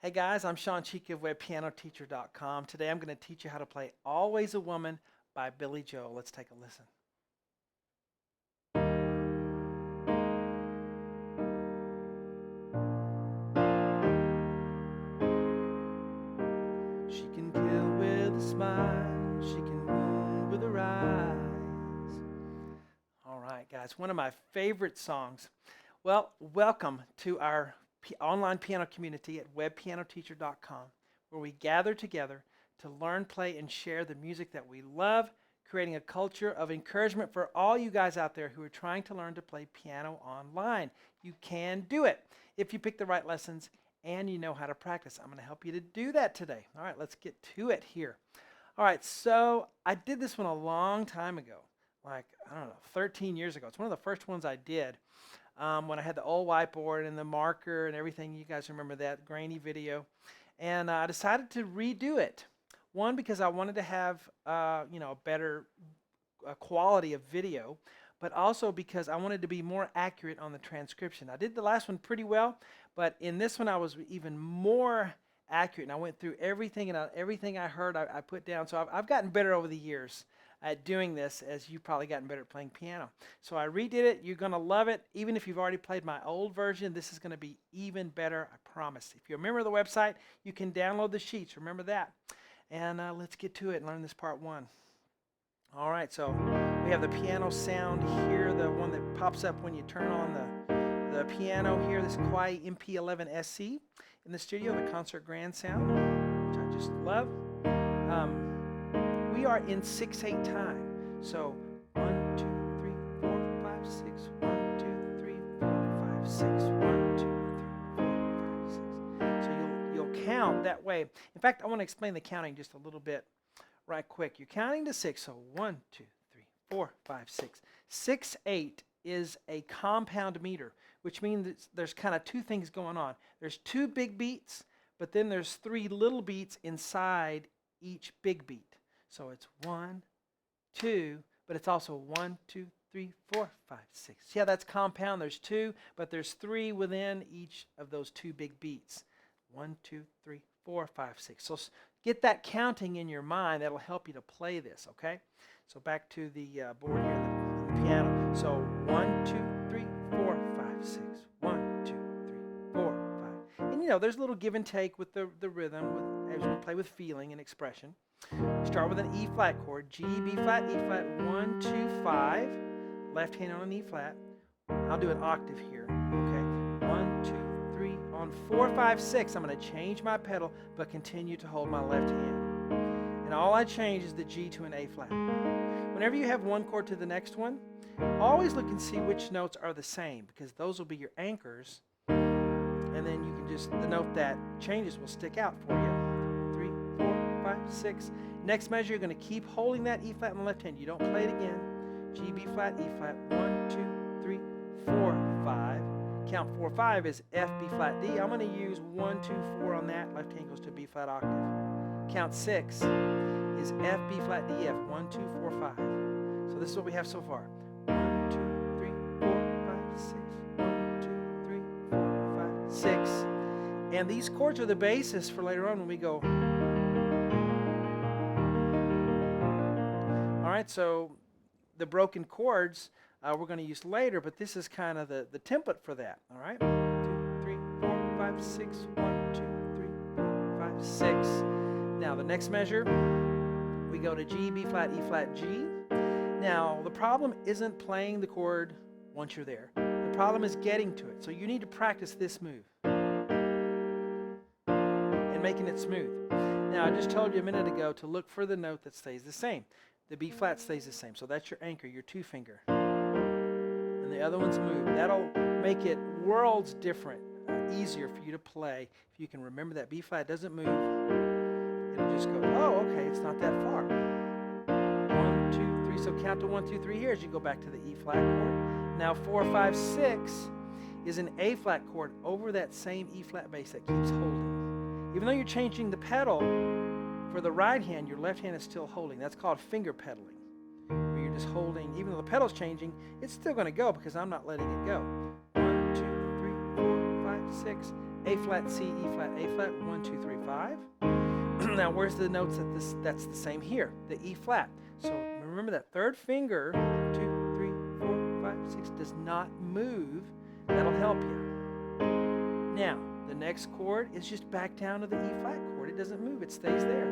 Hey guys, I'm Shawn of WebPianoTeacher.com. Today I'm going to teach you how to play Always a Woman by Billy Joel. Let's take a listen. She can kill with a smile, she can wound with her eyes. All right guys, one of my favorite songs. Well, welcome to our online piano community at WebPianoTeacher.com, where we gather together to learn, play, and share the music that we love, creating a culture of encouragement for all you guys out there who are trying to learn to play piano online. You can do it if you pick the right lessons and you know how to practice. I'm going to help you to do that today. All right, let's get to it here. All right, so I did this one a long time ago, like, I don't know, 13 years ago. It's one of the first ones I did. When I had the old whiteboard and the marker and everything. You guys remember that grainy video. And I decided to redo it. One, because I wanted to have a better quality of video, but also because I wanted to be more accurate on the transcription. I did the last one pretty well, but in this one I was even more accurate, and I went through everything, and everything I heard I put down. So I've gotten better over the years at doing this, as you've probably gotten better at playing piano. So I redid it. You're going to love it. Even if you've already played my old version, this is going to be even better, I promise. If you're a member of the website, you can download the sheets. Remember that. And let's get to it and learn this part one. All right, so we have the piano sound here, the one that pops up when you turn on the piano here. This Quiet MP11 SC in the studio, the concert grand sound, which I just love. We are in 6/8 time. So 1, 2, 3, 4, 5, 6. 1, 2, 3, 4, 5, 6. 1, 2, 3, 4, 5, 6. So you'll count that way. In fact, I want to explain the counting just a little bit right quick. You're counting to 6. So 1, 2, 3, 4, 5, 6. 6/8 is a compound meter, which means there's kind of two things going on. There's two big beats, but then there's three little beats inside each big beat. So it's 1, 2, but it's also 1, 2, 3, 4, 5, 6. Yeah, that's compound. There's two, but there's three within each of those two big beats. 1, 2, 3, 4, 5, 6. So get that counting in your mind. That'll help you to play this, okay? So back to the board here in the piano. So 1, 2, 3, 4, 5, 6. 1, 2, 3, 4, 5. And there's a little give and take with the rhythm as we play with feeling and expression. We start with an E flat chord, G, B flat, E flat, 1, 2, 5, left hand on an E flat. I'll do an octave here, okay? 1, 2, 3, on 4, 5, 6, I'm going to change my pedal, but continue to hold my left hand. And all I change is the G to an A flat. Whenever you have one chord to the next one, always look and see which notes are the same, because those will be your anchors, and then you can the note that changes will stick out for you. 3, 4, 5, 6. Next measure, you're going to keep holding that E flat in the left hand. You don't play it again. G, B flat, E flat. 1, 2, 3, 4, 5. Count 4, 5 is F, B flat, D. I'm going to use 1, 2, 4 on that. Left hand goes to B flat octave. Count 6 is F, B flat, D, F. 1, 2, 4, 5. So this is what we have so far. 1, 2, 3, 4, 5, 6. 1, 2, 3, 4, 5, 6. And these chords are the basis for later on when we go. All right, so the broken chords we're going to use later, but this is kind of the template for that. All right, 2, 3, 4, 5, 6. 1, 2, 3, 4, 5, 6. Now the next measure, we go to G, B flat, E flat, G. Now the problem isn't playing the chord once you're there. The problem is getting to it. So you need to practice this move and making it smooth. Now I just told you a minute ago to look for the note that stays the same. The B flat stays the same, so that's your anchor, your two finger. And the other one's moved. That'll make it worlds different, easier for you to play. If you can remember that B flat doesn't move, it'll just go, oh, okay, it's not that far. 1, 2, 3, so count to 1, 2, 3 here as you go back to the E flat chord. Now 4, 5, 6 is an A flat chord over that same E flat bass that keeps holding. Even though you're changing the pedal, for the right hand, your left hand is still holding. That's called finger pedaling, where you're just holding. Even though the pedal's changing, it's still going to go because I'm not letting it go. 1, 2, 3, 4, 5, 6. A flat, C, E flat, A flat, 1, 2, 3, 5. Now where's the notes that's the same here? The E flat. So remember that third finger, 2, 3, 4, 5, 6, does not move. That'll help you. Now, the next chord is just back down to the E flat chord. It doesn't move, it stays there.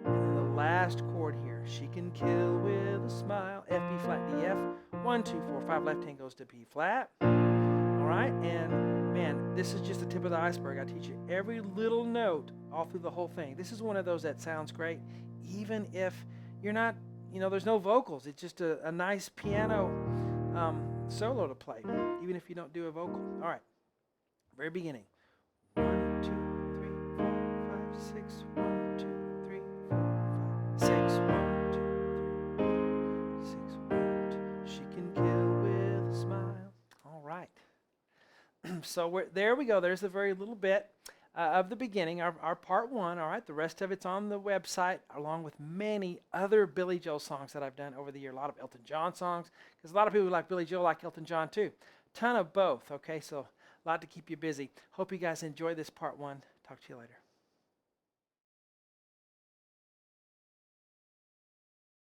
And then the last chord here, she can kill with a smile, F, B flat, D, F, 1, 2, 4, 5, left hand goes to B flat. All right, and man, this is just the tip of the iceberg. I teach you every little note all through the whole thing. This is one of those that sounds great, even if you're not, there's no vocals. It's just a nice piano solo to play, even if you don't do a vocal. All right, very beginning. 1, 2, 3, 4, 5, 6, 1, 2, 3, 4, 5, 6, 1, 2, 3, 6, 1, 2. She can kill with a smile. All right. So there we go. There's a very little bit of the beginning, our part one. All right, the rest of it's on the website, along with many other Billy Joel songs that I've done over the year. A lot of Elton John songs, because a lot of people who like Billy Joel like Elton John too. Ton of both. Okay, so a lot to keep you busy. Hope you guys enjoy this part one. Talk to you later.